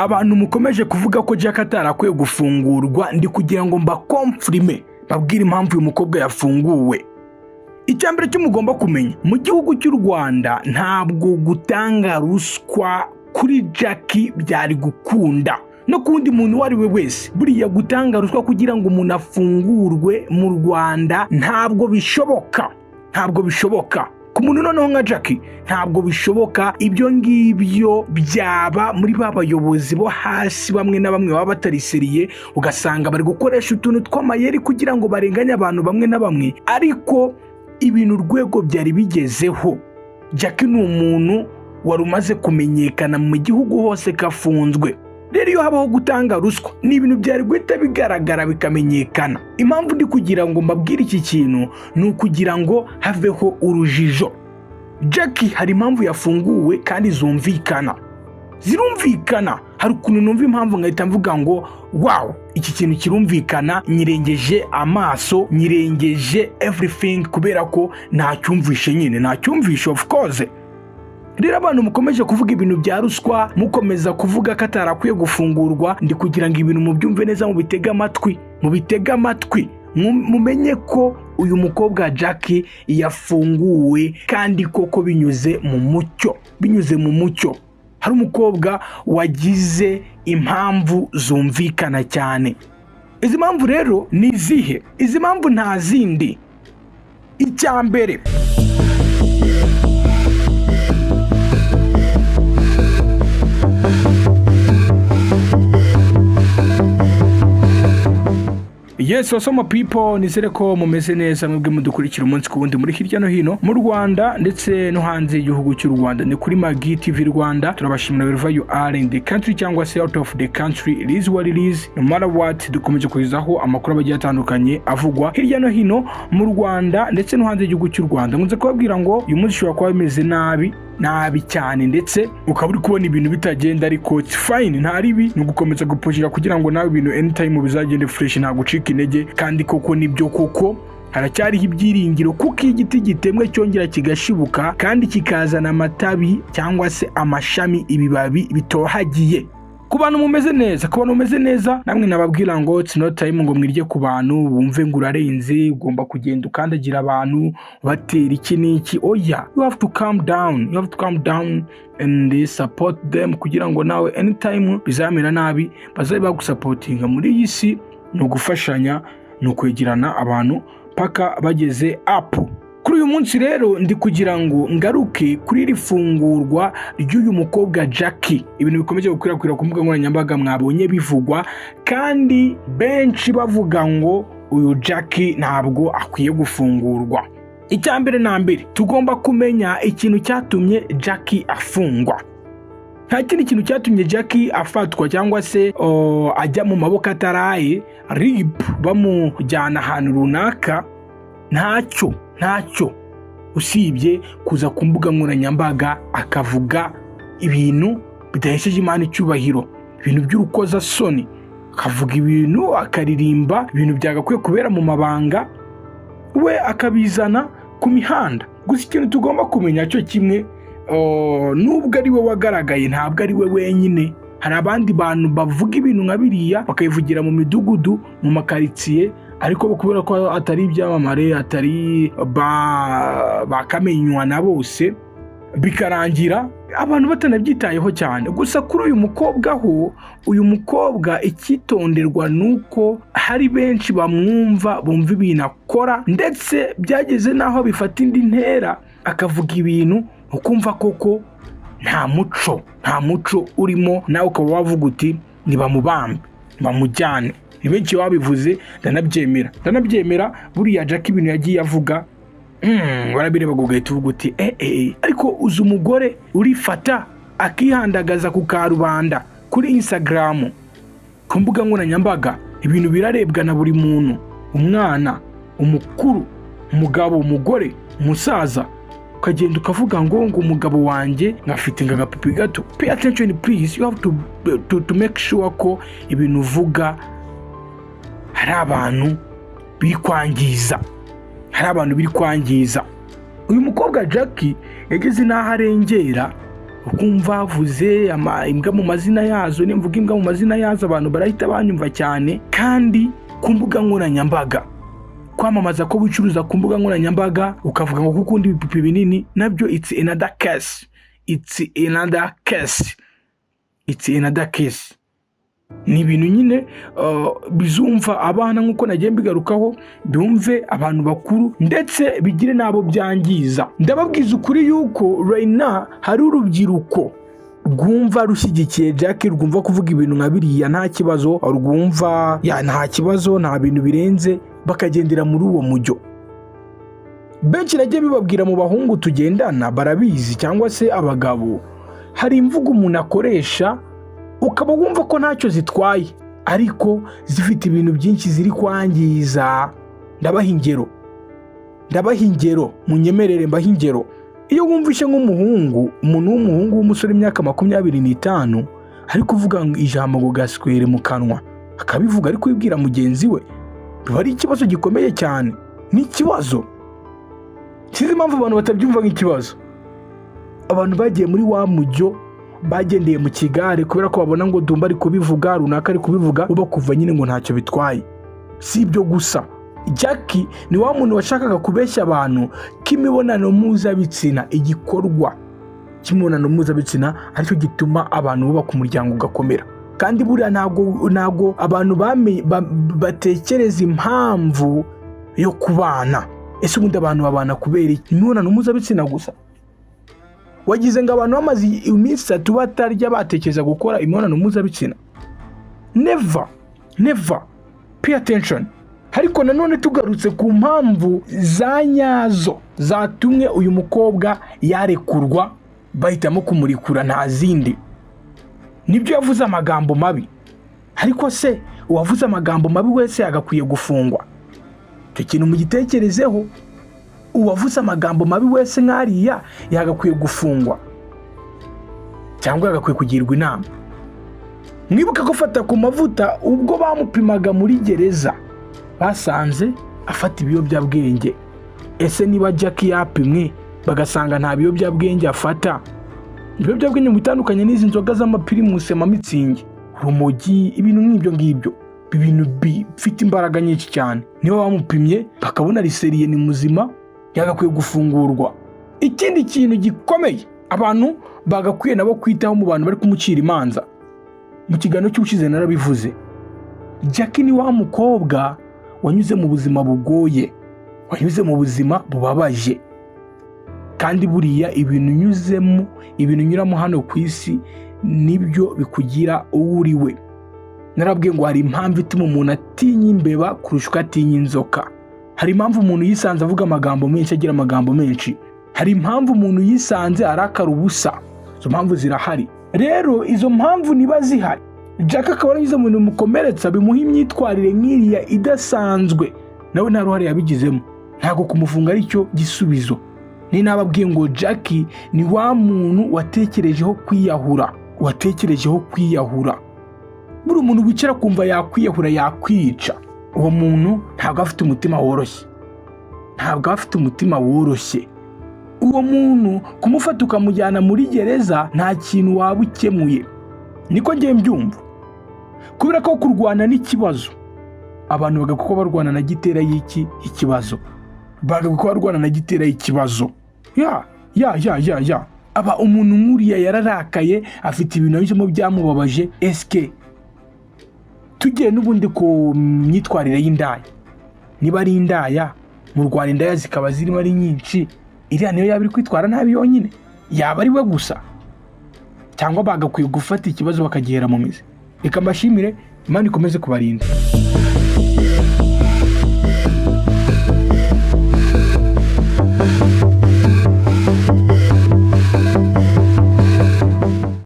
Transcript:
Abantu mukomeje kuvuga ko Jack atarakwiye gufungurwa, ndi kugira ngo mbakomfirime babwire impamvu uyu mukobwa yafunguwe. Icyambere cyo mugomba kumenya, mu gihugu cy'u Rwanda ntabwo gutanga ruswa kuri Jack byari gukunda, no kundi muntu uwo ari we wese. Buriya gutanga ruswa kugira ngo umuntu afungurwe mu Rwanda ntabwo bishoboka, ku muntu noneho nka Jack ntabwo bishoboka. Ibyo ngibyo byaba muri ba bayobozi bo hasi bamwe na bamwe baba batariseriye, ugasanga bari gukoresha utuntu tw'amayeri kugira ngo barenganye abantu bamwe na bamwe. Ariko ibintu urwego byari bigezeho, Jack ni umuntu wari umaze kumenyekana mu gihugu hose kafunzwe. Rero iyo habaho gutanga ruswa ni ibintu byari guhita bigaragara bikamenyekana. Impamvu ndi kugira ngo mbabwire iki kintu ni ukugira ngo haveho urujijo. Jack hari impamvu yafunguwe kandi zirumvikana. Hari ukuntu numva impamvu ngahita mvuga ngo wow, iki kintu kirumvikana, nyirengeje amaso, nyirengeje everything, kubera ko ntacyumvishe of course. Rero abantu mukomeje kuvuga ibintu bya ruswa, mukomeza kuvuga ko atarakwiye gufungurwa, ndi kugira ngo ibintu mubyumve neza, mubitega amatwi, mumenye ko uyu mukobwa Jack yafunguwe kandi koko binyuze mu mucyo. Hari umukobwa wagize impamvu zumvikana cyane. Izi mpamvu rero ni izihe? Izi mpamvu nta zindi. Icyambere, yes, wasoma people, nizere ko mumeze neza mwebwe mudukurikira umunsi ku wundi muri hirya no hino mu Rwanda ndetse no hanze y'igihugu cy'u Rwanda. Ni kuri Magi TV Rwanda, turabashimira wherever you are in the country cyangwa se out of the country. It is what it is, no matter what. Dukomeje kuzaho amakuru abagiye atandukanye avugwa hirya no hino mu Rwanda ndetse no hanze y'igihugu cy'u Rwanda. Nkunze kubabwira ngo uyu munsi ushobora kuba bimeze nabi cyane, ndetse ukaba uri kubona ibintu bitagenda, ariko it's fine, nta ribi. Ni ugukomeza gupushinga kugira ngo nawe ibintu anytime bizagende fresh, nta gucika intege. Kandi koko nibyo, koko haracyariho ibyiringiro, kuko igiti gitemwe cyongera kigashibuka kandi kikazana amatabi cyangwa se amashami, ibibabi bitohagiye. Ku bantu mumeze neza, namwe nababwira ngo it's not time ngo mwirye ku bantu bumve ngo urarenze, ugomba kugenda ukandagira abantu batera iki n'iki. Oya, you have to calm down and support them, kugira ngo nawe anytime bizamera nabi bazabe bagusupportinga. Muri iyi si ni ugufashanya, ni ukwegerana abantu paka bageze up. Kuri uyu munsi rero ndi kugira ngo ngaruke kuri iri fungurwa ry'uyu mukobwa Jack. Ibintu bikomeje gukwirakwira ku mbuga nkoranyambaga, mwabonye bivugwa kandi benshi bavuga ngo uyu Jack ntabwo akwiye gufungurwa. Icyambere na mbere, tugomba kumenya ikintu cyatumye Jack afungwa. Nta kindi kintu cyatumye Jack afatwa cyangwa se ajya mu maboko ataraye RIB bamujyana ahantu runaka, ntacyo usibye kuza ku mbuga nkoranyambaga akavuga ibintu bidahesheje Imana icyubahiro, ibintu by'urukozasoni, akavuga ibintu, akaririmba ibintu byagakwiye kubera mu mabanga, we akabizana ku mihanda. Gusa ikintu tugomba kumenya cyo kimwe, nubwo ari we wagaragaye ntabwo ari we wenyine. Hari abandi bantu bavuga ibintu nka biriya bakayivugira mu midugudu, mu makaritsiye, ariko kubera ko atari ibyamamare, atari bakamenywa na bose, bikarangira abantu batanabyitayeho cyane. Gusa kuri uyu mukobwa icyitonderwa nuko hari benshi bumva ibintu akora, ndetse byageze naho bifata indi ntera, akavuga ibintu ukumva koko nta muco urimo, nawe ukaba wavuga uti nibamubambe, bamujyane. Ni benshi babivuze, ndanabyemera. Buriya Jack ibintu yagiye avuga, warabireba ugahita uvuga uti ariko uzi umugore urifata akihandagaza ku karubanda kuri Instagram, ku mbuga nkoranyambaga. Ibintu birarebwa na buri muntu, umwana, umukuru, umugabo, umugore, umusaza, ukagenda ukavuga ngo umugabo wanjye ngafite ngagapipi gato. Pay attention please, you have to make sure ko ibintu uvuga hari abantu biri kwangiza. Uyu mukobwa Jack yageze n'aho arengera ukumva avuze imbwa mu mazina yazo, nimvuga imbwa mu mazina yazo abantu barahita banyumva cyane. kandi ku mbuga nkoranyambaga kwamamaza ko wicuruza ku mbuga nkoranyambaga ukavuga ngo kukundi ibipupe binini, nabyo it's another case. Ni ibintu nyine bizumva abana nk'uko nagiye mbigarukaho, byumve abantu bakuru ndetse bigire nabo byangiza. Ndababwiza ukuri yuko right now hari urubyiruko rwumva rushyigikiye Jack, rwumva kuvuga ibintu nka biriya nta kibazo, rwumva nta kibazo, nta bintu birenze, bakagendera muri uwo mujyo. Benshi nagiye bibabwira mu bahungu tugendana barabizi, cyangwa se abagabo, hari imvugo umuntu akoresha ukaba wumva ko ntacyo zitwaye, ariko zifite ibintu byinshi ziri kwangiza. Ndabaha ingero, munyemerere mbaha ingero. Iyo wumvishe nk'umuntu w'umuhungu w'umusore imyaka 25 ari kuvuga ijambo ngo gaswere mu kanwa, akabivuga ari kubibwira mugenzi we, biba ari ikibazo gikomeye cyane. Ni ikibazo, sizi impamvu abantu batabyumva nk'ikibazo. Abantu bagiye muri wa mujyo, bagendeye mu kigare kubera ko babona ngo Dumba ari kubivuga, runaka ari kubivuga, uba kuva nyine ngo ntacyo bitwaye. Si ibyo gusa, Jackie ni wa muntu washakaga kubeshya abantu k'imibonano mpuzabitsina, igikorwa cy'imibonano mpuzabitsina aricyo gituma abantu bubaka umuryango ugakomera. Kandi buriya ntago abantu batekereza impamvu yo kubana. Ese ubundi abantu babana kubera imibonano mpuzabitsina gusa? Wagize ngo abantu bamaze iminsi 3 batarya batekereza gukora imibonano mpuzabitsina? Never. Pay attention. Ariko nanone tugarutse ku mpamvu za nyazo zatumwe uyu mukobwa yarekurwa, bahitamo kumurikura nta zindi. Nibyo yavuze amagambo mabi, ariko se uwavuze amagambo mabi wese agakwiye gufungwa? Icyo kintu mugitekerezeho. Uwavuze amagambo mabi wese nk'ariya yagakwiye gufungwa cyangwa yagakwiye kugirwa inama. Mwibuka ko fata ku mavuta ubwo bamupimaga muri gereza basanze afata ibiyobyabwenge. Ese niba Jack yapimwe bagasanga nta biyobyabwenge afata, ibiyobyabwenge bitandukanye n'izi nzoga z'amapirimusi, amamitsingi, urumogi, ibintu nk'ibyo ngibyo, ibintu bifite imbaraga nyinshi cyane, niba bamupimye bakabona riseriye ni muzima, yagakwiye gufungurwa. Ikindi kintu gikomeye abantu bagakwiye nabo kwitaho mu bantu bari kumucira imanza, mu kiganiro cy'ubushize narabivuze, Jack ni wa mukobwa wanyuze mu buzima bugoye, wanyuze mu buzima bubabaje. Kandi buriya ibintu unyuzemo, ibintu unyuramo hano ku isi nibyo bikugira uwo uri we. Narabwiye ngo hari impamvu ituma umuntu atinya imbeba kurusha uko atinya inzoka. Hari impamvu umuntu yisanze avuga amagambo menshi, agira amagambo menshi. Hari impamvu umuntu yisanze arakara ubusa. Izo mpamvu zirahari. Rero izo mpamvu niba zihari, Jack akaba yanyuze mu bintu mukomeretsa bimuha imyitwarire nk'iriya idasanzwe, nawe nta ruhare yabigizemo, ntago kumufunga ari cyo gisubizo. Ni nababwiye ngo Jack ni wa muntu watekerejeho kwiyahura. Buri umuntu wicara kumva yakwiyahura yakwica, uwo muntu ntabwo afite umutima woroshye. Uwo muntu kumufata ukamujyana muri gereza nta kintu waba ukemuye. Niko ngiye mbyumva. Kubera ko kurwana n'ikibazo, abantu bagakoko barwana na gitera y'ikibazo. Aba umuntu nk'uriya yararakaye, afite ibintu bijemo byamubabaje. Eske tugiye n'ubundi ku myitwarire y'indaya, niba ari indaya mu Rwanda indaya zikaba zirimo ari nyinshi, iriya niyo yaba iri kwitwara nabi yonyine? Yaba ari we gusa? Cyangwa bagakwiye gufata ikibazo bakagihera mu mizi? Reka mbashimire, Imana ikomeze kubarinda.